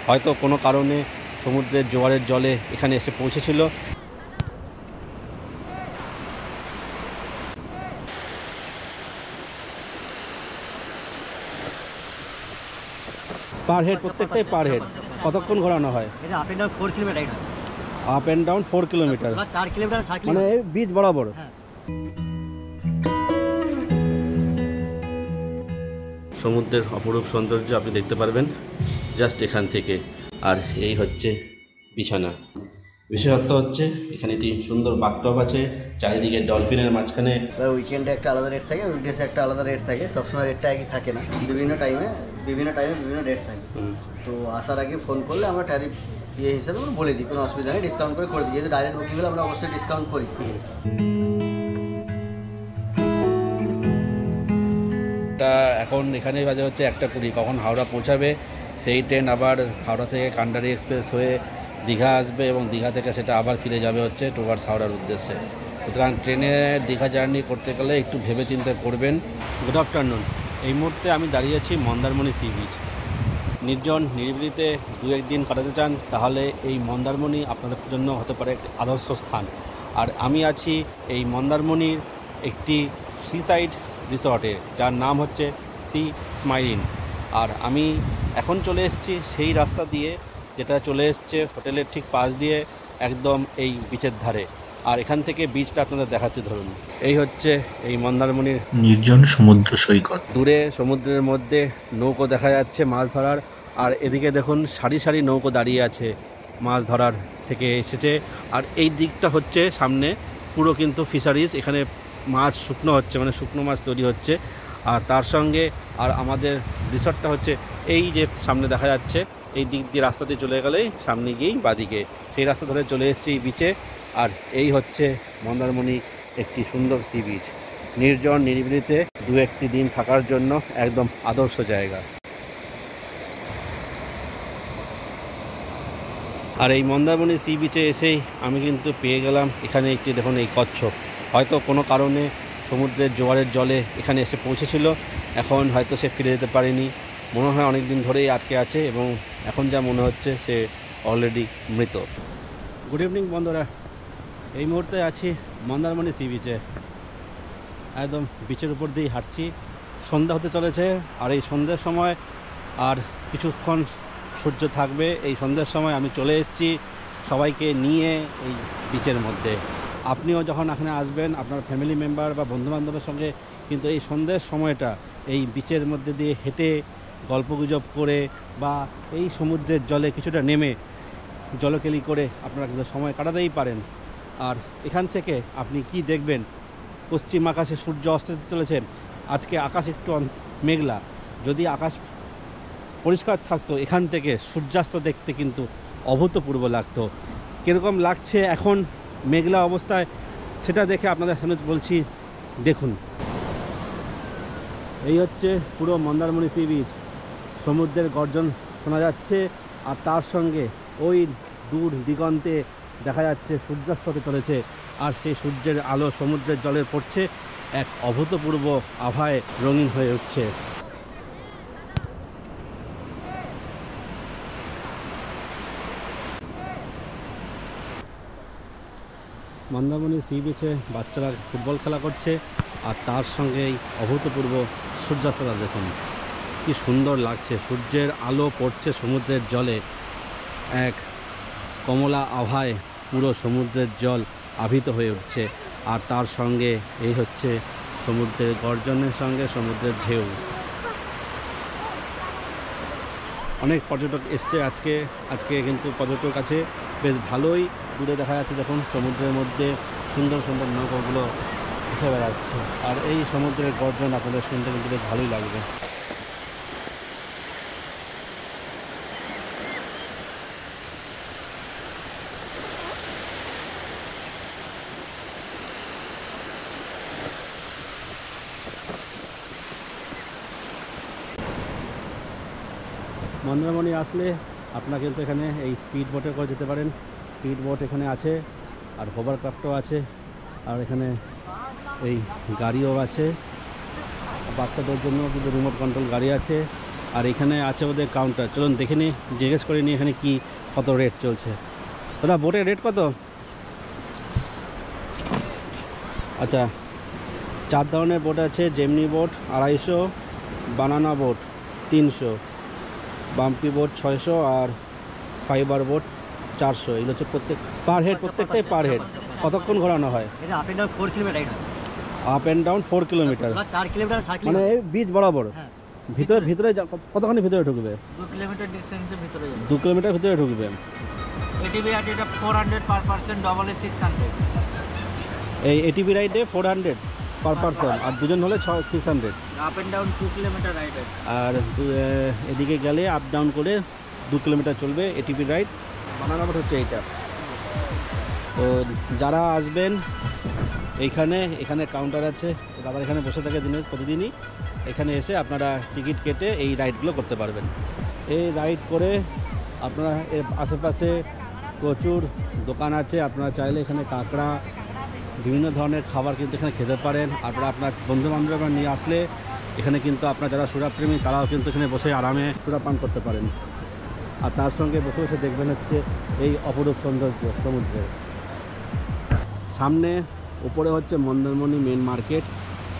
হয়তো কোনো কারণে সমুদ্রের জোয়ারের জলে এখানে এসে পৌঁছেছিল। পার হেড, প্রত্যেকটাই পার হেড কতক্ষণ ঘোরানো হয়? এটা up and down 4 kilometre ride হয়। Up and down 4 kilometre, 4 kilometre মানে বিচ বরাবর। সমুদ্রের অপরূপ সৌন্দর্য আপনি দেখতে পারবেন জাস্ট এখান থেকে। আর এই হচ্ছে বিছানা। বিশেষত্ব হচ্ছে এখানে একটি সুন্দর বাথটব আছে, চারিদিকে ডলফিনের মাঝখানে। উইকেন্ডে একটা আলাদা রেট থাকে, উইকডেসে একটা আলাদা রেট থাকে, সবসময় রেটটা একই থাকে না, বিভিন্ন টাইমে বিভিন্ন রেট থাকে। তো আসার আগে ফোন করলে আমরা ট্যারিফ হিসাবে আমরা বলে দিই, কোনো অসুবিধা নেই, ডিসকাউন্ট করে দিই। যেহেতু ডাইরেক্ট বুকিং হলে আমরা অবশ্যই ডিসকাউন্ট করি। এখন এখানে বাজে হচ্ছে 1:20, কখন হাওড়া পৌঁছাবে সেই ট্রেন আবার হাওড়া থেকে কান্ডারি এক্সপ্রেস হয়ে দীঘা আসবে এবং দীঘা থেকে সেটা আবার ফিরে যাবে হচ্ছে টুয়ার্ডস হাওড়ার উদ্দেশ্যে। সুতরাং ট্রেনে দীঘা জার্নি করতে গেলে একটু ভেবে চিন্তে করবেন। Good afternoon. এই মুহূর্তে আমি দাঁড়িয়েছি মন্দারমণি সি বিচ। নির্জন নিরিবিলিতে 2-1 দিন কাটাতে চান তাহলে এই মন্দারমণি আপনাদের জন্য হতে পারে একটি আদর্শ স্থান। আর আমি আছি এই মন্দারমণির একটি সিসাইড রিসর্টে, যার নাম হচ্ছে সি স্মাইল। আর আমি এখন চলে এসেছি সেই রাস্তা দিয়ে যেটা চলে এসছে হোটেলের ঠিক পাশ দিয়ে একদম এই বিচের ধারে। আর এখান থেকে বিচটা আপনাদের দেখাচ্ছি। ধরুন এই হচ্ছে এই মন্দারমণির নির্জন সমুদ্র সৈকত। দূরে সমুদ্রের মধ্যে নৌকো দেখা যাচ্ছে মাছ ধরার। আর এদিকে দেখুন সারি সারি নৌকো দাঁড়িয়ে আছে, মাছ ধরার থেকে এসেছে। আর এই দিকটা হচ্ছে সামনে পুরো কিন্তু ফিশারিজ, এখানে মাছ শুকনো হচ্ছে, মানে শুকনো মাছ তৈরি হচ্ছে। আর তার সঙ্গে আর আমাদের রিসর্টটা হচ্ছে এই যে সামনে দেখা যাচ্ছে, এই দিক দিয়ে রাস্তা দিয়ে চলে গেলেই সামনে গিয়েই বাদিকে সেই রাস্তা ধরে চলে এসেছি এই বিচে। আর এই হচ্ছে মন্দারমণি, একটি সুন্দর সি বিচ, নির্জন নিরিবিলিতে 2-1 দিন থাকার জন্য একদম আদর্শ জায়গা। আর এই মন্দারমণি সি বিচে এসেই আমি কিন্তু পেয়ে গেলাম এখানে একটি, দেখুন এই কচ্ছপ। হয়তো কোনো কারণে সমুদ্রের জোয়ারের জলে এখানে এসে পৌঁছেছিল, এখন হয়তো সে ফিরে যেতে পারেনি। মনে হয় অনেক দিন ধরেই আটকে আছে এবং এখন যা মনে হচ্ছে সে অলরেডি মৃত। গুড ইভিনিং বন্ধুরা, এই মুহূর্তে আছি মন্দারমণি সি বিচে। একদম বিচের উপর দিয়েই হাঁটছি। সন্ধ্যা হতে চলেছে আর এই সন্ধ্যের সময় আর কিছুক্ষণ সূর্য থাকবে। এই সন্ধ্যের সময় আমি চলে এসেছি সবাইকে নিয়ে এই বিচের মধ্যে। আপনিও যখন এখানে আসবেন আপনার ফ্যামিলি মেম্বার বা বন্ধুবান্ধবের সঙ্গে কিন্তু এই সন্ধ্যের সময়টা এই বিচের মধ্যে দিয়ে হেঁটে গল্পগুজব করে বা এই সমুদ্রের জলে কিছুটা নেমে জলকেলি করে আপনারা কিন্তু সময় কাটাতেই পারেন। আর এখান থেকে আপনি কি দেখবেন, পশ্চিম আকাশে সূর্য অস্ত চলেছে। আজকে আকাশ একটু মেঘলা, যদি আকাশ পরিষ্কার থাকতো এখান থেকে সূর্যাস্ত দেখতে কিন্তু অভূতপূর্ব লাগতো। কীরকম লাগছে এখন মেঘলা অবস্থায় সেটা দেখে আপনাদের সামনে বলছি, দেখুন। এই হচ্ছে পুরো মন্দারমণি সি বিচ, সমুদ্রের গর্জন শোনা যাচ্ছে আর তার সঙ্গে ওই দূর দিগন্তে দেখা যাচ্ছে সূর্যাস্ত হতে চলেছে। আর সেই সূর্যের আলো সমুদ্রের জলে পড়ছে, এক অভূতপূর্ব আভায় রঙিন হয়ে উঠছে। মন্দারমণি সি বিচে বাচ্চারা ফুটবল খেলা করছে আর তার সঙ্গে এই অভূতপূর্ব সূর্যাস্তটা দেখুন কি সুন্দর লাগছে। সূর্যের আলো পড়ছে সমুদ্রের জলে, এক কমলা আভায় পুরো সমুদ্রের জল আভিত হয়ে উঠছে। আর তার সঙ্গে এই হচ্ছে সমুদ্রের গর্জনের সঙ্গে সমুদ্রের ঢেউ। অনেক পর্যটক এসছে আজকে কিন্তু পর্যটক আছে বেশ ভালোই। দূরে দেখা যাচ্ছে দেখুন সমুদ্রের মধ্যে সুন্দর সুন্দর নৌকাগুলো এসে বেড়াচ্ছে। আর এই সমুদ্রের গর্জন আপনাদের শুনতে কিন্তু বেশ ভালোই লাগবে। মন্দারমণি আসলে আপনারা কিন্তু এখানে এই স্পিড বোটে করে যেতে পারেন। স্পিড বোট এখানে আছে আর হোভারক্রাফটও আছে, আর এখানে এই গাড়িও আছে, বাচ্চাদের জন্য কিন্তু রিমোট কন্ট্রোল গাড়ি আছে। আর এখানে আছে ওদের কাউন্টার, চলুন দেখে নিই, জিজ্ঞেস করে নিই এখানে কি কত রেট চলছে। দাদা বোটের রেট কত? আচ্ছা, 4 ধরনের বোট আছে, জেমনি বোট 250, বানানা বোট 300, বাম্পি বোট 600 আর ফাইবার বোট 400। এগুলো হচ্ছে প্রত্যেক পার হেড, প্রত্যেকটাই পার হেড। কতক্ষণ ঘোরানো হয়? এটা up and down 4 kilometre ride হয়। Up and down 4 kilometre, 4 kilometre 60 মানে কিলোমিটার। এই বিচ বরাবর। হ্যাঁ, ভিতরে কতখানি ভিতরে ঢুকবে? 2 কিলোমিটার ডিস্টেন্সের ভিতরে যাবে। 2 কিলোমিটার ভিতরে ঢুকবে। এটিভি আছে, এটা 400 পার পারসন, ডবল এ 600। এই এটিভি রাইডে 400 পার পারসন, আর দুজন হলে 600। Up and down 2 kilometre ride আছে। আর এদিকে গেলে আপ ডাউন করে 2 কিলোমিটার চলবে এটিভি রাইড। বানানা বোট হচ্ছে এইটা। তো যারা আসবেন এখানে কাউন্টার আছে, দাদা এখানে বসে থাকে দিনের প্রতিদিনই। এখানে এসে আপনারা টিকিট কেটে এই রাইডগুলো করতে পারবেন। এই রাইড করে আপনারা এর আশেপাশে প্রচুর দোকান আছে, আপনারা চাইলে এখানে কাঁকড়া, বিভিন্ন ধরনের খাবার কিন্তু এখানে খেতে পারেন। আপনার বন্ধুবান্ধবরা নিয়ে আসলে এখানে কিন্তু আপনার যারা সুরাপ্রেমী তারাও কিন্তু এখানে বসে আরামে সুরা পান করতে পারেন। আর তার সঙ্গে বসে বসে দেখবেন হচ্ছে এই অপরূপ সৌন্দর্য সমুদ্রের। সামনে উপরে হচ্ছে মন্দারমণি মেন মার্কেট,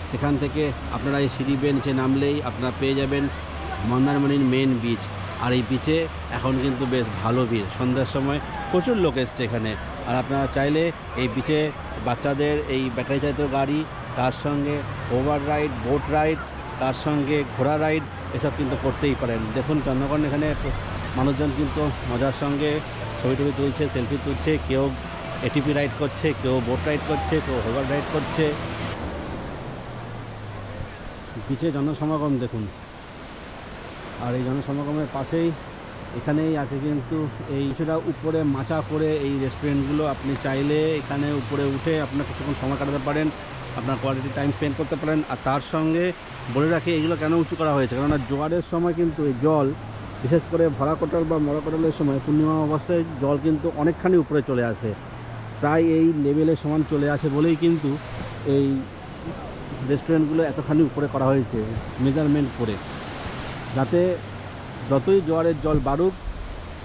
সেখান থেকে আপনারা এই সিঁড়ি বেয়ে নিচে নামলেই আপনারা পেয়ে যাবেন মন্দারমণির মেন বিচ। আর এই বিচে এখন কিন্তু বেশ ভালো ভিড়, সন্ধ্যার সময় প্রচুর লোক এসছে এখানে। আর আপনারা চাইলে এই বিচে বাচ্চাদের এই ব্যাটারি চালিত গাড়ি, তার সঙ্গে ওভার রাইড, বোট রাইড, তার সঙ্গে ঘোড়া রাইড, এসব কিন্তু করতেই পারেন। দেখুন চন্দ্রকোণ এখানে মানুষজন কিন্তু মজার সঙ্গে ছবি তুলছে, সেলফি তুলছে, কেউ এটিপি রাইড করছে, কেউ বোট রাইড করছে, কেউ ওভার রাইড করছে। বিচে জনসমাগম দেখুন। আর এই জনসমাগমের পাশেই এখানেই আছে কিন্তু এই কিছুটা উপরে মাচা করে এই রেস্টুরেন্টগুলো। আপনি চাইলে এখানে উপরে উঠে আপনার কিছুক্ষণ সময় কাটাতে পারেন, আপনার কোয়ালিটি টাইম স্পেন্ড করতে পারেন। আর তার সঙ্গে বলে রাখি এগুলো কেন উঁচু করা হয়েছে, কেননা জোয়ারের সময় কিন্তু এই জল, বিশেষ করে ভরা কোটাল বা মরা কোটালের সময় পূর্ণিমা অবস্থায় জল কিন্তু অনেকখানি উপরে চলে আসে, প্রায় এই লেভেলের সমান চলে আসে বলেই কিন্তু এই রেস্টুরেন্টগুলো এতখানি উপরে করা হয়েছে মেজারমেন্ট করে, যাতে যতই জোয়ারের জল বাড়ুক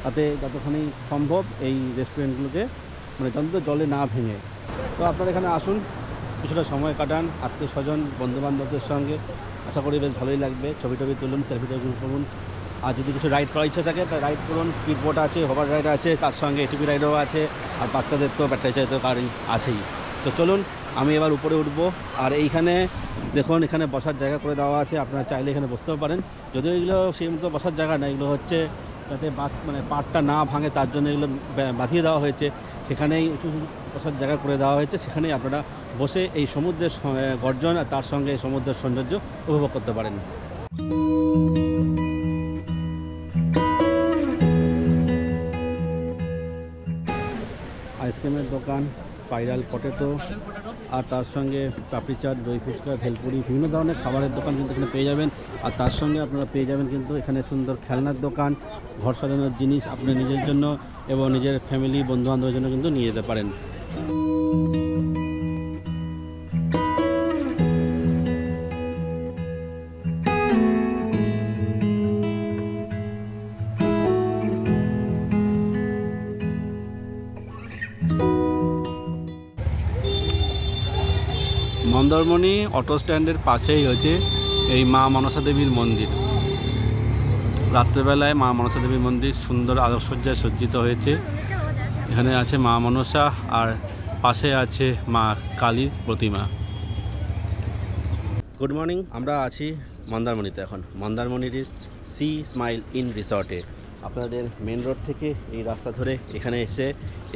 তাতে যতখানি সম্ভব এই রেস্টুরেন্টগুলোকে মানে যত জলে না ভেঙে। তো আপনারা এখানে আসুন, কিছুটা সময় কাটান আত্মীয় স্বজন বন্ধুবান্ধবদের সঙ্গে, আশা করি বেশ ভালোই লাগবে। ছবি টবি তুলুন, সেলফি টবি করুন। আর যদি কিছু রাইড করার ইচ্ছা থাকে তা রাইড করুন, স্পিড বোট আছে, হোভার রাইড আছে, তার সঙ্গে এটিপি রাইডও আছে, আর বাচ্চাদের তো ব্যাটারি চালিত গাড়ি আছেই। তো চলুন আমি এবার উপরে উঠবো। আর এইখানে দেখুন এখানে বসার জায়গা করে দেওয়া আছে, আপনারা চাইলে এখানে বসতেও পারেন। যদিও এগুলো সেই মতো বসার জায়গা না, এগুলো হচ্ছে যাতে মানে পাড়টা না ভাঙে তার জন্য এগুলো বাঁধিয়ে দেওয়া হয়েছে। সেখানেই একটু বসার জায়গা করে দেওয়া হয়েছে, সেখানেই আপনারা বসে এই সমুদ্রের গর্জন আর তার সঙ্গে এই সমুদ্রের সৌন্দর্য উপভোগ করতে পারেন। আইসক্রিমের দোকান, স্পাইরাল পটেটো, আর তার সঙ্গে পাপড়ি চাট, দই ফুচকা, ভেলপুরি, বিভিন্ন ধরনের খাবারের দোকান কিন্তু এখানে পেয়ে যাবেন। আর তার সঙ্গে আপনারা পেয়ে যাবেন কিন্তু এখানে সুন্দর খেলনার দোকান, ঘর সাজানোর জিনিস আপনি নিজের জন্য এবং নিজের ফ্যামিলি বন্ধুবান্ধবের জন্য কিন্তু নিয়ে যেতে পারেন। মন্দারমণি অটো স্ট্যান্ডের পাশেই হচ্ছে এই মা মনসা দেবীর মন্দির। রাত্রেবেলায় মা মনসা দেবীর মন্দির সুন্দর আলোকসজ্জায় সজ্জিত হয়েছে। এখানে আছে মা মনসা আর পাশে আছে মা কালীর প্রতিমা। গুড মর্নিং, আমরা আছি মন্দারমণিতে। এখন মন্দারমণির সি স্মাইল ইন রিসর্টে। আপনাদের মেন রোড থেকে এই রাস্তা ধরে এখানে এসে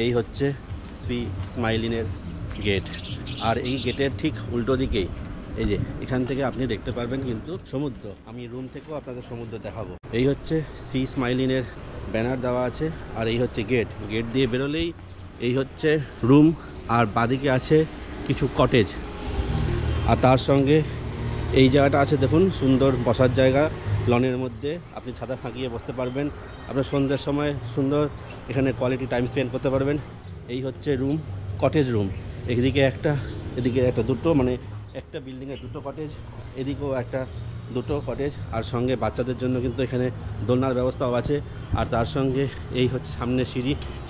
এই হচ্ছে সি স্মাইল ইনের গেট। আর এই গেটের ঠিক উল্টো দিকেই এই যে এখান থেকে আপনি দেখতে পারবেন কিন্তু সমুদ্র। আমি রুম থেকেও আপনাদের সমুদ্র দেখাবো। এই হচ্ছে সি স্মাইল ইনের ব্যানার দেওয়া আছে, আর এই হচ্ছে গেট। গেট দিয়ে বেরোলেই এই হচ্ছে রুম, আর বাদিকে আছে কিছু কটেজ। আর তার সঙ্গে এই জায়গাটা আছে দেখুন, সুন্দর বসার জায়গা লনের মধ্যে, আপনি ছাতা ফাঁকিয়ে বসতে পারবেন। আপনার সন্ধ্যের সময় সুন্দর এখানে কোয়ালিটি টাইম স্পেন্ড করতে পারবেন। এই হচ্ছে রুম, কটেজ রুম। এদিকে একটা, এদিকে একটা, দুটো, মানে একটা বিল্ডিংয়ে দুটো কটেজ, এদিকেও একটা দুটো কটেজ, আর সঙ্গে বাচ্চাদের জন্য কিন্তু এখানে দোলনার ব্যবস্থাও আছে। আর তার সঙ্গে এই হচ্ছে সামনে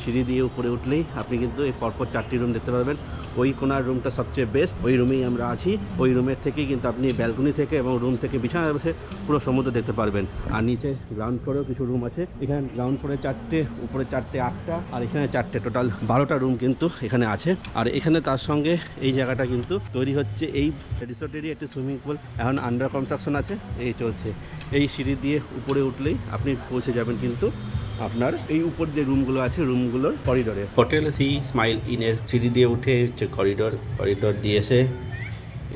সিঁড়ি দিয়ে উপরে উঠলেই আপনি কিন্তু এই পরপর 4টি রুম দেখতে পারবেন। ওই কোনার রুমটা সবচেয়ে বেস্ট, ওই রুমেই আমরা আছি। ওই রুমের থেকেই কিন্তু আপনি ব্যালকনি থেকে এবং রুম থেকে বিছানা বসে পুরো সমুদ্র দেখতে পারবেন। আর নিচে গ্রাউন্ড ফ্লোরেও কিছু রুম আছে। এখানে গ্রাউন্ড ফ্লোরে 4টে, উপরে 4টে, 8টা, আর এখানে 4টে, টোটাল 12টা রুম কিন্তু এখানে আছে। আর এখানে তার সঙ্গে এই জায়গাটা কিন্তু তৈরি হচ্ছে, এই রিসোর্টেরই একটি সুইমিং পুল এখন আন্ডার কনস্ট্রাকশন আছে, এই চলছে। এই সিঁড়ি দিয়ে উপরে উঠলেই আপনি পৌঁছে যাবেন কিন্তু আপনার এই উপর যে রুমগুলো আছে রুমগুলোর করিডোরে। হোটেল সি স্মাইল ইনের সিঁড়ি দিয়ে উঠে হচ্ছে করিডোর দিয়ে এসে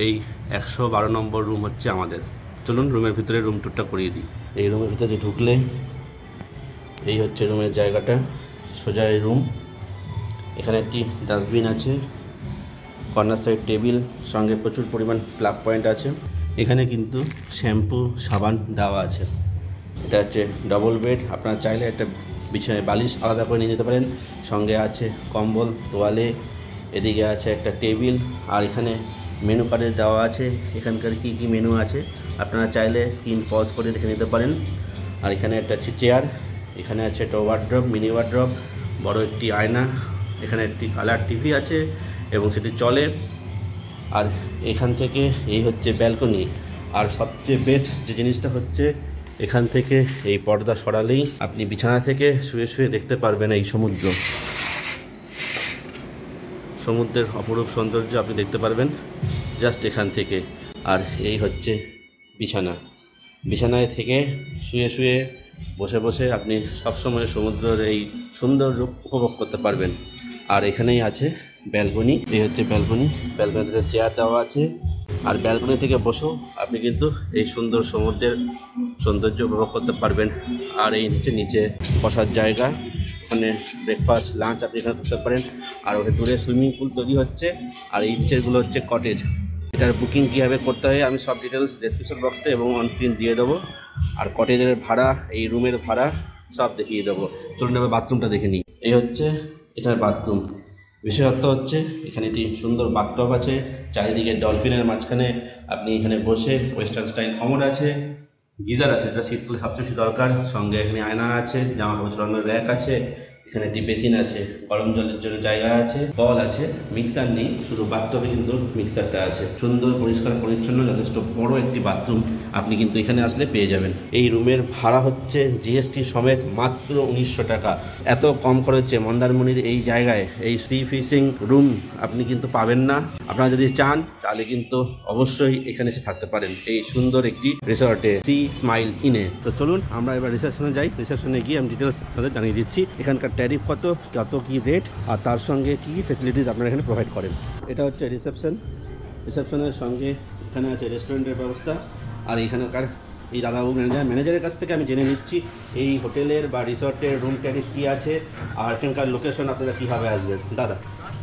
এই 112 নম্বর রুম হচ্ছে আমাদের। চলুন রুমের ভিতরে রুম টুরটা করিয়ে দিই। এই রুমের ভিতরে ঢুকলে এই হচ্ছে রুমের জায়গাটা, সোজা এই রুম। এখানে একটি ডাস্টবিন আছে, কর্নার সাইড টেবিল, সঙ্গে প্রচুর পরিমাণ প্লাগ পয়েন্ট আছে। এখানে কিন্তু শ্যাম্পু সাবান দেওয়া আছে। এটা হচ্ছে ডবল বেড, আপনারা চাইলে একটা বিছানায় বালিশ আলাদা করে নিয়ে যেতে পারেন। সঙ্গে আছে কম্বল, তোয়ালে, এদিকে আছে একটা টেবিল। আর এখানে মেনু কার্ডে দেওয়া আছে এখানকার কী কী মেনু আছে, আপনারা চাইলে স্ক্রিন পজ করে দেখে নিতে পারেন। আর এখানে একটা আছে চেয়ার, এখানে আছে একটা ওয়ার্ড্রপ, মিনি ওয়ার্ড্রপ, বড় একটি আয়না, এখানে একটি কালার টিভি আছে এবং সেটি চলে। আর এখান থেকে এই হচ্ছে ব্যালকনি। আর সবচেয়ে বেস্ট যে জিনিসটা হচ্ছে, এখান থেকে এই পর্দা সরালেই আপনি বিছানা থেকে শুয়ে শুয়ে দেখতে পারবেন এই সমুদ্রের অপরূপ সৌন্দর্য আপনি দেখতে পারবেন জাস্ট এখান থেকে। আর এই হচ্ছে বিছানায় থেকে শুয়ে শুয়ে বসে বসে আপনি সবসময় সমুদ্রের এই সুন্দর রূপ উপভোগ করতে পারবেন। আর এখানেই আছে ব্যালকনি, এই হচ্ছে ব্যালকনিতে চেয়ার দেওয়া আছে। আর ব্যালকনি থেকে বসেও আপনি কিন্তু এই সুন্দর সমুদ্রের সৌন্দর্য উপভোগ করতে পারবেন। আর এই নিচে বসার জায়গা, ওখানে ব্রেকফাস্ট লাঞ্চ আপনি এখানে করতে পারেন। আর ওখানে দূরে সুইমিং পুল তৈরি হচ্ছে। আর এই নিচেরগুলো হচ্ছে কটেজ। এটার বুকিং কীভাবে করতে হয় আমি সব ডিটেলস ডেসক্রিপশন বক্সে এবং অনস্ক্রিন দিয়ে দেবো। আর কটেজের ভাড়া, এই রুমের ভাড়া সব দেখিয়ে দেবো। চলুন এবার বাথরুমটা দেখে নিই। এই হচ্ছে এটার বাথরুম। বিশেষত্ব হচ্ছে এখানে একটি সুন্দর বাথটব আছে, চারিদিকে ডলফিনের মাঝখানে আপনি এখানে বসে ওয়েস্টার্ন স্টাইল কমোড আছে, গিজার আছে, যেটা শীতকালে সবচেয়ে বেশি দরকার। সঙ্গে এখানে আয়না আছে, জামা কাপড় ছড়ানোর র্যাক আছে, এখানে একটি বেসিন আছে, গরম জলের জন্য জায়গা আছে, কল আছে, মিক্সার নেই, শুধু বাথটবে কিন্তু মিক্সারটা আছে। সুন্দর পরিষ্কার পরিচ্ছন্ন যথেষ্ট বড় একটি বাথরুম আপনি কিন্তু এখানে আসলে পেয়ে যাবেন। এই রুমের ভাড়া হচ্ছে জিএসটি সমেত মাত্র 1900 টাকা। এত কম খরচে মন্দারমণির এই জায়গায় এই সি ফিশিং রুম আপনি কিন্তু পাবেন না। আপনারা যদি চান তাহলে কিন্তু অবশ্যই এখানে এসে থাকতে পারেন এই সুন্দর একটি রিসর্টে, সি স্মাইল ইনে। তো চলুন আমরা এবার রিসেপশনে যাই। রিসেপশনে গিয়ে আমি ডিটেলস আপনাদের জানিয়ে দিচ্ছি এখানকার ট্যারিফ কত কি রেট, আর তার সঙ্গে কী কী ফেসিলিটিস আপনারা এখানে প্রোভাইড করেন। এটা হচ্ছে রিসেপশনের সঙ্গে এখানে আছে রেস্টুরেন্টের ব্যবস্থা। আর এখানকার এই দাদাবাবু ম্যানেজারের কাছ থেকে আমি জেনে নিচ্ছি এই হোটেলের বা রিসর্টের রুম ট্যারিফ কী আছে আর এখানকার লোকেশন আপনারা কীভাবে আসবেন। দাদা,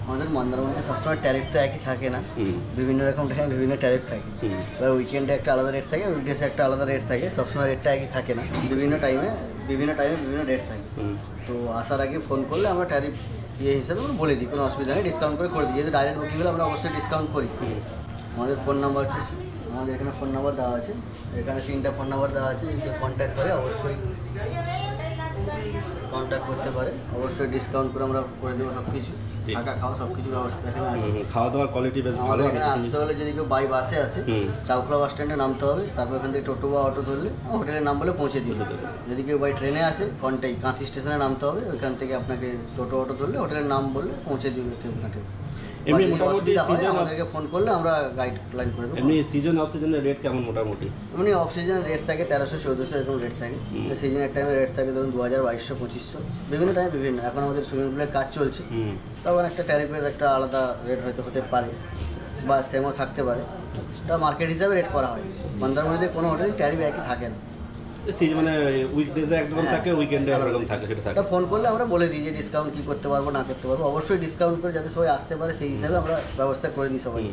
আমাদের মন্দারমণিতে সবসময় ট্যারিফ তো একই থাকে না, বিভিন্ন রকম টাইমে বিভিন্ন ট্যারিফ থাকে। এবার উইকেন্ডে একটা আলাদা রেট থাকে, উইকডেসে একটা আলাদা রেট থাকে, সবসময় রেটটা একই থাকে না, বিভিন্ন টাইমে বিভিন্ন রেট থাকে। তো আসার আগে ফোন করলে আমরা ট্যারিফ হিসাবে আমরা বলে দিই, কোনো অসুবিধা নেই, ডিসকাউন্ট করে দিই। যেহেতু ডাইরেক্ট বুকিং হলে আমরা অবশ্যই ডিসকাউন্ট করি। আমাদের ফোন নাম্বার হচ্ছে, আমাদের এখানে ফোন নাম্বার দেওয়া আছে, এখানে 3টা ফোন নাম্বার দেওয়া আছে, যদি কন্ট্যাক্ট করে অবশ্যই কন্ট্যাক্ট করতে পারে, অবশ্যই ডিসকাউন্ট করে আমরা করে দেবো সব কিছু, থাকা খাওয়া সব কিছু ব্যবস্থা এখানে আছে। খাওয়া দাওয়ার কোয়ালিটি বেশ ভালো। এখানে আসতে হলে যদি কেউ বাই বাসে আসে, চাউকলা বাস স্ট্যান্ডে নামতে হবে, তারপর এখান থেকে টোটো বা অটো ধরলে হোটেলের নাম বলে পৌঁছে দিতে হবে। যদি কেউ বাই ট্রেনে আসে কাঁথি স্টেশনে নামতে হবে, ওইখান থেকে আপনাকে টোটো অটো ধরলে হোটেলের নাম বললে পৌঁছে দিবে কেউ আপনাকে। এমনি মোটামুটি আমাদেরকে ফোন করলে আমরা গাইডলাইন করে দেবো। এমনি সিজন অফ সিজনের রেট কেমন মোটামুটি? এমনি অফ সিজনের রেট থাকে 1300-1400 এরকম রেট থাকে। সিজনের টাইমে রেট থাকে ধরুন 2000, 2200, 2500, বিভিন্ন টাইমে বিভিন্ন। এখন আমাদের সুইমিং পুলের কাজ চলছে, তখন একটা ট্যারিফের একটা আলাদা রেট হয়তো হতে পারে বা সেমও থাকতে পারে। এটা মার্কেট হিসাবে রেট করা হয়। মন্দারমণিতে কোনো হোটেলে ট্যারিফ একই থাকে না, মানে উইকডেজে একরকম থাকে, উইকেন্ডে একরকম থাকে, সেটা থাকে। ফোন করলে আমরা বলে দিই যে ডিসকাউন্ট কী করতে পারবো না করতে পারবো, অবশ্যই ডিসকাউন্ট করে যাতে সবাই আসতে পারে সেই হিসাবে আমরা ব্যবস্থা করে দিই সবাই,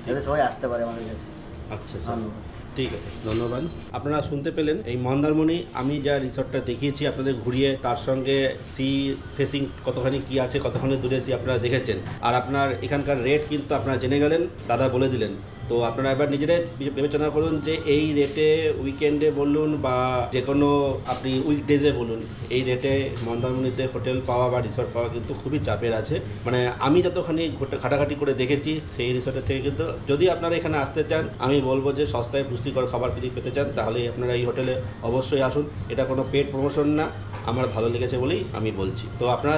যাতে সবাই আসতে পারে আমাদের কাছে। আচ্ছা, ধন্যবাদ। ঠিক আছে, ধন্যবাদ। আপনারা শুনতে পেলেন এই মন্দারমণি আমি যা রিসর্টটা দেখিয়েছি আপনাদের ঘুরিয়ে, তার সঙ্গে সি ফেসিং কতখানি কি আছে, কতখানি দূরে সি আপনারা দেখেছেন। আর আপনার এখানকার রেট কিন্তু আপনারা জেনে গেলেন, দাদা বলে দিলেন। তো আপনারা এবার নিজেরাই বিবেচনা করুন যে এই রেটে উইকেন্ডে বলুন বা যে কোনো আপনি উইকডেজে বলুন, এই রেটে মন্দারমণিতে হোটেল পাওয়া বা রিসর্ট পাওয়া কিন্তু খুবই চাপের আছে। মানে আমি যতখানি ঘাটাঘাটি করে দেখেছি সেই রিসর্টের থেকে কিন্তু যদি আপনারা এখানে আসতে চান, আমি বলবো যে সস্তায় পুষ্টিকর খাবার ফ্রি পেতে চান তাহলে আপনারা এই হোটেলে অবশ্যই আসুন। এটা কোনো পেড প্রমোশন না, আমার ভালো লেগেছে বলেই আমি বলছি। তো আপনারা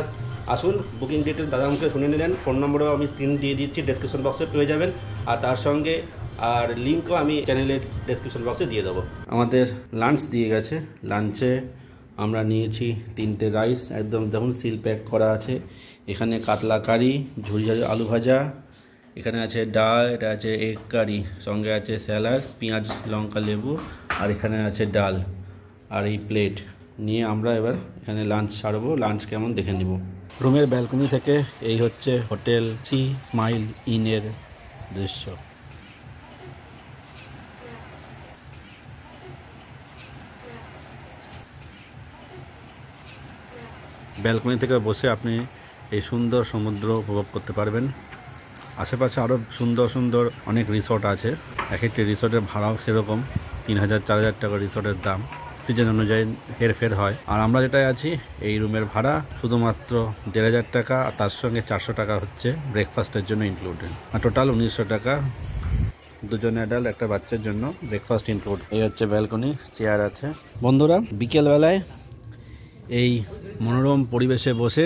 আসুন, বুকিং ডিটেলস দাদার মুখে শুনে নিলেন, ফোন নম্বরও আমি স্ক্রিন দিয়ে দিচ্ছি, ডেসক্রিপশন বক্সে পেয়ে যাবেন, আর তার সঙ্গে আর লিঙ্কও আমি চ্যানেলের ডেসক্রিপশন বক্সে দিয়ে দেবো। আমাদের লাঞ্চ দিয়ে গেছে, লাঞ্চে আমরা নিয়েছি 3টে রাইস, একদম দেখুন সিল প্যাক করা আছে। এখানে কাতলা কারি, ঝুরি আলু ভাজা, এখানে আছে ডাল, এটা আছে এগ কারি, সঙ্গে আছে স্যালাড, পেঁয়াজ লঙ্কা লেবু, আর এখানে আছে ডাল, আর এই প্লেট নিয়ে আমরা এবার এখানে লাঞ্চ সারবো। লাঞ্চ কেমন দেখে নিব। রুমের ব্যালকনি থেকে এই হচ্ছে হোটেল সি স্মাইল ইনের দৃশ্য। ব্যালকনি থেকে বসে আপনি এই সুন্দর সমুদ্র উপভোগ করতে পারবেন। আশেপাশে আরও সুন্দর সুন্দর অনেক রিসর্ট আছে, এক একটি রিসর্টের ভাড়াও সেরকম 3000-4000 টাকা রিসর্টের দাম, সিজন অনুযায়ী হেরফের হয়। আর আমরা যেটাই আছি এই রুমের ভাড়া শুধুমাত্র 1500 টাকা, আর তার সঙ্গে 400 টাকা হচ্ছে ব্রেকফাস্টের জন্য ইনক্লুডেড, আর টোটাল 1900 টাকা দুজন অ্যাডাল্ট একটা বাচ্চার জন্য ব্রেকফাস্ট ইনক্লুড। এই হচ্ছে ব্যালকনি, চেয়ার আছে। বন্ধুরা বিকেলবেলায় এই মনোরম পরিবেশে বসে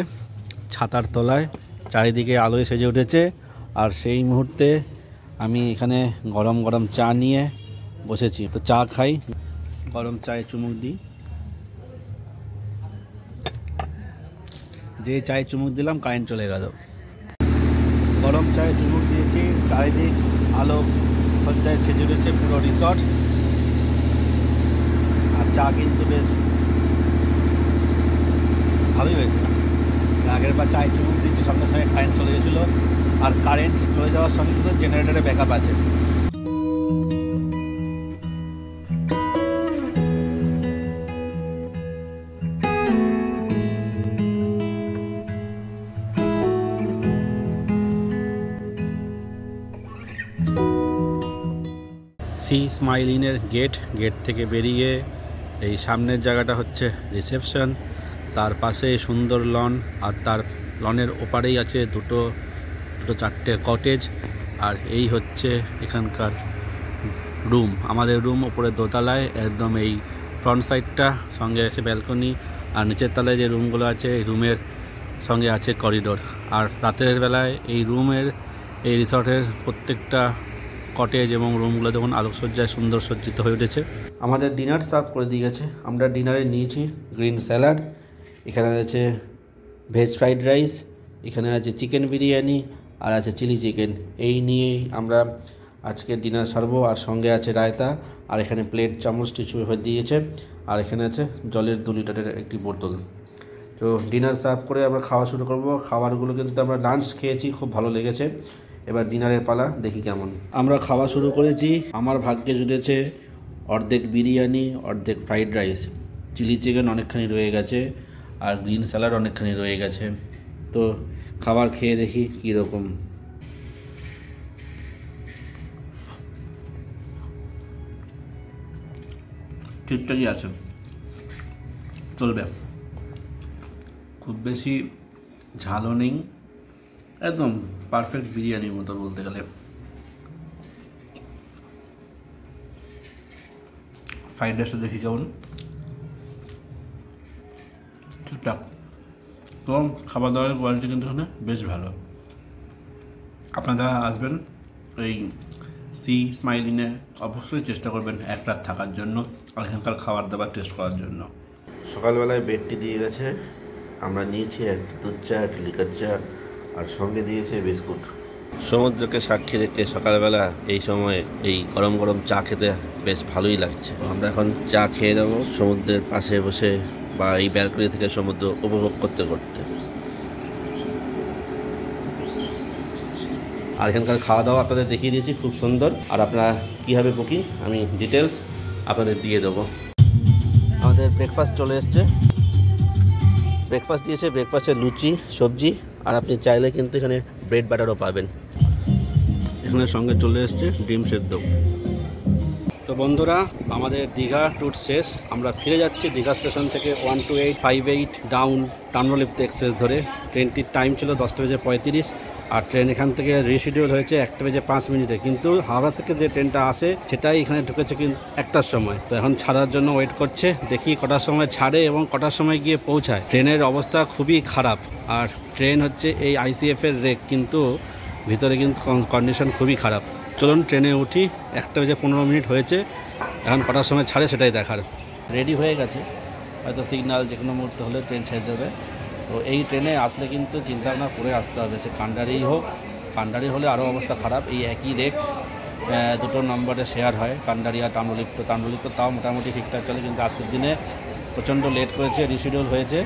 ছাতার তলায় চারিদিকে আলোয় সেজে উঠেছে, আর সেই মুহূর্তে আমি এখানে গরম গরম চা নিয়ে বসেছি। তো চা খাই, গরম চায়ে চুমুক দিই। যে চায়ে চুমুক দিলাম কারেন্ট চলে গেল। গরম চায়ে চুমুক দিয়েছি, চারিদিক আলো সজ্জায় সেজে উঠেছে পুরো রিসর্ট, আর চা কিন্তু বেশ ভালোই হয়েছে। আগের বার চায়ে চুমুক দিয়েছি, সঙ্গে সঙ্গে কারেন্ট চলে গেছিলো, আর কারেন্ট চলে যাওয়ার সঙ্গে কিন্তু জেনারেটারে ব্যাকআপ আছে। সি স্মাইল ইনের গেট থেকে বেরিয়ে এই সামনের জায়গাটা হচ্ছে রিসেপশন, তার পাশে সুন্দর লন, আর তার লনের ওপারেই আছে দুটো 4টে কটেজ, আর এই হচ্ছে এখানকার রুম। আমাদের রুম ওপরে দোতলায়, একদম এই ফ্রন্ট সাইডটা, সঙ্গে আছে ব্যালকনি, আর নিচের তলায় যে রুমগুলো আছে এই রুমের সঙ্গে আছে করিডোর। আর রাতের বেলায় এই রিসর্টের প্রত্যেকটা কটেজ এবং রুমগুলো যখন আলোকসজ্জায় সুন্দর সজ্জিত হয়ে উঠেছে। আমাদের ডিনার সার্ভ করে দিয়ে গেছে। আমরা ডিনারে নিয়েছি গ্রিন স্যালাড, এখানে আছে ভেজ ফ্রাইড রাইস, এখানে আছে চিকেন বিরিয়ানি, আর আছে চিলি চিকেন। এই নিয়েই আমরা আজকে ডিনার সারবো, আর সঙ্গে আছে রায়তা, আর এখানে প্লেট চামচ টিস্যু হয়ে দিয়েছে, আর এখানে আছে জলের 2 লিটারের একটি বোতল। তো ডিনার সার্ভ করে আমরা খাওয়া শুরু করব। খাবারগুলো কিন্তু আমরা লাঞ্চ খেয়েছি, খুব ভালো লেগেছে। এবার ডিনারের পালা, দেখি কেমন। আমরা খাওয়া শুরু করেছি। আমার ভাগ্যে জুটেছে অর্ধেক বিরিয়ানি, অর্ধেক ফ্রাইড রাইস, চিলি চিকেন অনেকখানি রয়ে গেছে, আর গ্রিন স্যালাড অনেকখানি রয়ে গেছে। তো খাবার খেয়ে দেখি কীরকম। ঠিকঠাকই আছে, চলবে। খুব বেশি ঝালও নেই, একদম পারফেক্ট বিরিয়ানির মতো বলতে গেলে। ফ্রাইড রাইসটা দেখি কেমন, ঠিকঠাক। তো খাবার দাবারের কোয়ালিটি কিন্তু এখানে বেশ ভালো। আপনারা আসবেন এই সি স্মাইল ইনে, অবশ্যই চেষ্টা করবেন 1 রাত থাকার জন্য, আর এখানকার খাবার দাবার টেস্ট করার জন্য। সকালবেলায় বেডটি দিয়ে গেছে, আমরা নিয়েছি একটা দুধ চা, একটা লিকার চা, আর সঙ্গে দিয়েছে বিস্কুট। সমুদ্রকে সাক্ষী রেখে সকালবেলা এই সময় এই গরম গরম চা খেতে বেশ ভালোই লাগছে। আমরা এখন চা খেয়ে নেবো সমুদ্রের পাশে বসে, বা এই ব্যালকনি থেকে সমুদ্র উপভোগ করতে করতে। আর এখানকার খাওয়া দাওয়া আপনাদের দেখিয়ে দিয়েছি, খুব সুন্দর। আর আপনারা কীভাবে বুকিং আমি ডিটেলস আপনাদের দিয়ে দেবো। আমাদের ব্রেকফাস্ট চলে এসছে। ব্রেকফাস্ট দিয়েছে, ব্রেকফাস্টে লুচি, সবজি, আর আপনি চাইলে কিন্তু এখানে ব্রেড বাটারও পাবেন। এখানে সঙ্গে চলে এসছে ডিম সেদ্ধ। তো বন্ধুরা, আমাদের দীঘা ট্যুর শেষ। আমরা ফিরে যাচ্ছি দীঘা স্টেশন থেকে 12858 ডাউন তাম্রলিপ্ত এক্সপ্রেস ধরে। ট্রেনটির টাইম ছিল 10:35, আর ট্রেন এখান থেকে রিশিডিউল হয়েছে 1:05। কিন্তু হাওড়া থেকে যে ট্রেনটা আসে সেটাই এখানে ঢুকেছে কিন্তু 1টার সময়। তো এখন ছাড়ার জন্য ওয়েট করছে, দেখি কটার সময় ছাড়ে এবং কটার সময় গিয়ে পৌঁছায়। ট্রেনের অবস্থা খুবই খারাপ, আর ট্রেন হচ্ছে এই ICF-এর রেক, কিন্তু ভিতরে কিন্তু কন্ডিশন খুবই খারাপ। চলুন ট্রেনে উঠি। 1:15 হয়েছে, এখন কটার সময় ছাড়ে সেটাই দেখার। রেডি হয়ে গেছে, হয়তো সিগন্যাল যে কোনো মুহূর্তে হলে ট্রেন ছেড়ে দেবে। তো এই ট্রেনে আসলে কিন্তু চিন্তাভাবনা করে আসতে হবে, সে কান্ডারি হোক। কান্ডারি হলে আরও অবস্থা খারাপ। এই একই রেক দুটো নম্বরে শেয়ার হয়, কান্ডারি আর তাম্রলিপ্ত। তাম্রলিপ্ত তাও মোটামুটি ঠিকঠাক চলে, কিন্তু আজকের দিনে প্রচণ্ড লেট করেছে, রিশিডিউল হয়েছে।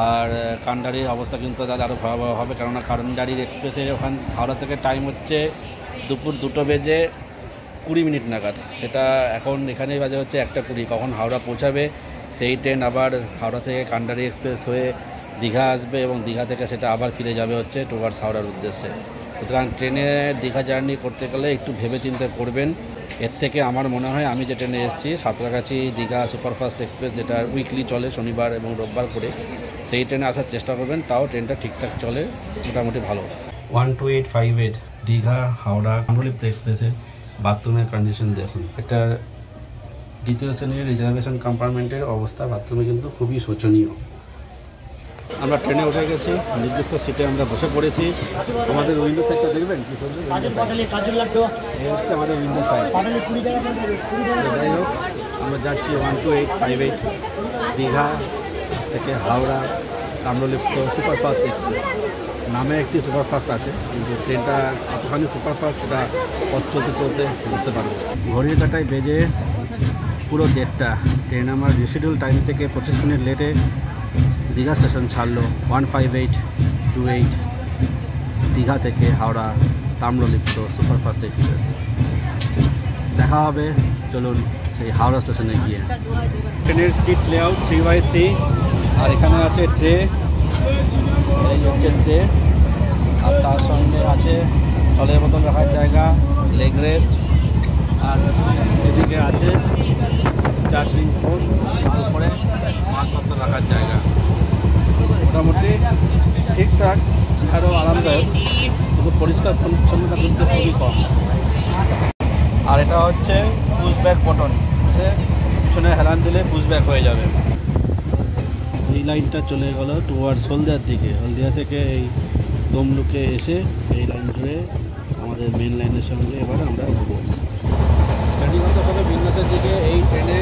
আর কান্ডারির অবস্থা কিন্তু তাহলে আরও ভয়াবহ হবে, কেননা কান্ডারির এক্সপ্রেসে ওখান হাওড়া থেকে টাইম হচ্ছে দুপুর 2:20 নাগাদ। সেটা এখন এখানেই বাজে হচ্ছে 1:20। কখন হাওড়া পৌঁছাবে সেই ট্রেন আবার হাওড়া থেকে কান্ডারি এক্সপ্রেস হয়ে দীঘা আসবে, এবং দীঘা থেকে সেটা আবার ফিরে যাবে হচ্ছে টুয়ার্ডস হাওড়ার উদ্দেশ্যে। সুতরাং ট্রেনে দীঘা জার্নি করতে গেলে একটু ভেবে চিন্তে করবেন। এর থেকে আমার মনে হয় আমি যে ট্রেনে এসেছি সাঁতরাগাছি দীঘা সুপারফাস্ট এক্সপ্রেস, যেটা উইকলি চলে শনিবার এবং রোববার করে, সেই ট্রেনে আসার চেষ্টা করবেন। তাও ট্রেনটা ঠিকঠাক চলে, মোটামুটি ভালো। 12858 দীঘা হাওড়া তাম্রলিপ্ত এক্সপ্রেসের বাথরুমের কন্ডিশন দেখুন। একটা দ্বিতীয় শ্রেণীর রিজার্ভেশন কম্পার্টমেন্টের অবস্থা বাথরুমে কিন্তু খুবই শোচনীয়। আমরা ট্রেনে উঠে গেছি, নির্দিষ্ট সিটে আমরা বসে পড়েছি। আমাদের উইন্ডো সাইডটা দেখবেন কি সুন্দর, এই হচ্ছে আমাদের উইন্ডো সাইড। যাই হোক, আমরা যাচ্ছি 12858 দীঘা থেকে হাওড়া তাম্রলিপ্ত সুপারফাস্ট এক্সপ্রেস। নামে একটি সুপারফাস্ট আছে, কিন্তু ট্রেনটা কতখানি সুপারফাস্ট সেটা পথ চলতে চলতে বুঝতে পারবো। ঘড়ির কাঁটায় বেজে পুরো 1:30। ট্রেন আমার রিশিডিউল টাইম থেকে 25 মিনিট লেটে দীঘা স্টেশন ছাড়লো। 15828 দীঘা থেকে হাওড়া তাম্রলিপ্ত সুপারফাস্ট এক্সপ্রেস। দেখা হবে, চলুন সেই হাওড়া স্টেশনে গিয়ে। ট্রেনের সিট লেআউট 3x3, আর এখানে আছে ট্রে, এই হচ্ছে ট্রে, আর তার সঙ্গে আছে জলের বোতল রাখার জায়গা, লেগ রেস্ট, আর এদিকে আছে চার্জিং পোর্ট, তার উপরে মালপত্র রাখার জায়গা। মোটামুটি ঠিকঠাক, আরও আরামদায়ক, কিন্তু পরিষ্কার পরিচ্ছন্নতা কিন্তু খুবই কম। আর এটা হচ্ছে পুশ ব্যাক বটন, পিছনে হেলান দিলে পুশ ব্যাক হয়ে যাবে। এই লাইনটা চলে গেল টুয়ার্ডস হলদিয়ার দিকে। হলদিয়া থেকে এই তমলুকে এসে এই লাইন ধরে আমাদের মেন লাইনের সঙ্গে এবার আমরা ঘুরবো। শ্রেণীগতভাবে বিন্যাসের দিকে এই ট্রেনে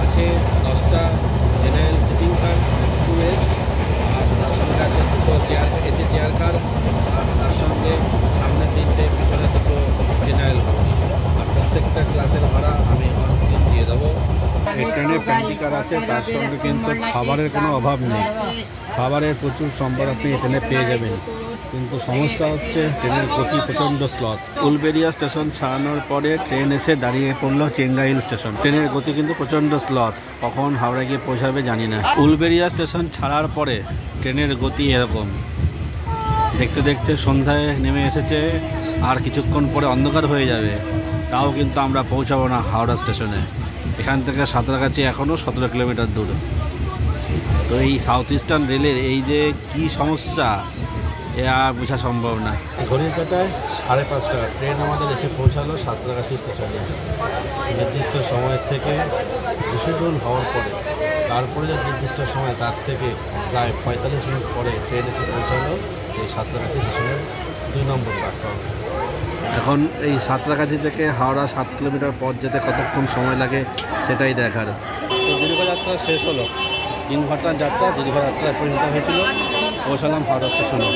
আছে 10টা জেনারেল সিটিং কার 2S, আর তার সঙ্গে আছে 2 চেয়ার এসি চেয়ার কার, আর তার সঙ্গে সামনে 3টে, পিছনে 2টো জেনারেল কার। আর প্রত্যেকটা ক্লাসের ভাড়া আমি অন স্ক্রিন দিয়ে দেবো। এই ট্রেনে প্যান্ট্রি কার আছে, তার সঙ্গে কিন্তু খাবারের কোনো অভাব নেই। খাবারের প্রচুর সম্ভার আপনি এই ট্রেনে পেয়ে যাবেন, কিন্তু সমস্যা হচ্ছে ট্রেনের গতি প্রচণ্ড স্লথ। উলবেড়িয়া স্টেশন ছাড়ানোর পরে ট্রেন এসে দাঁড়িয়ে পড়লো চেঙ্গাইল স্টেশন। ট্রেনের গতি কিন্তু প্রচণ্ড স্লথ, কখন হাওড়া গিয়ে পৌঁছাবে জানি না। উলবেড়িয়া স্টেশন ছাড়ার পরে ট্রেনের গতি এরকম, দেখতে দেখতে সন্ধ্যায় নেমে এসেছে, আর কিছুক্ষণ পরে অন্ধকার হয়ে যাবে, তাও কিন্তু আমরা পৌঁছাবো না হাওড়া স্টেশনে। এখান থেকে সাঁতরাগাছি এখনও 17 কিলোমিটার দূর। তো এই সাউথ ইস্টার্ন রেলের এই যে কি সমস্যা, এ আর বোঝা সম্ভব না। ঘড়ির কাঁটায় 5:30 ট্রেন আমাদের এসে পৌঁছালো সাঁতরাগাছি স্টেশনে। নির্দিষ্ট সময়ের থেকে রিশিডিউল হওয়ার পরে, তারপরে যে নির্দিষ্ট সময় তার থেকে প্রায় 45 মিনিট পরে ট্রেন এসে পৌঁছালো এই সাঁতরাগাছি স্টেশনের 2 নম্বর প্ল্যাটফর্ম। এখন এই সাঁতরাগাছি থেকে হাওড়া 7 কিলোমিটার পথ যেতে কতক্ষণ সময় লাগে সেটাই দেখার। তো দীর্ঘযাত্রা শেষ হলো, 3 ঘন্টার যাত্রা, দীর্ঘযাত্রা পরিণত হয়েছিল। পৌঁছালাম হাওড়া স্টেশনে।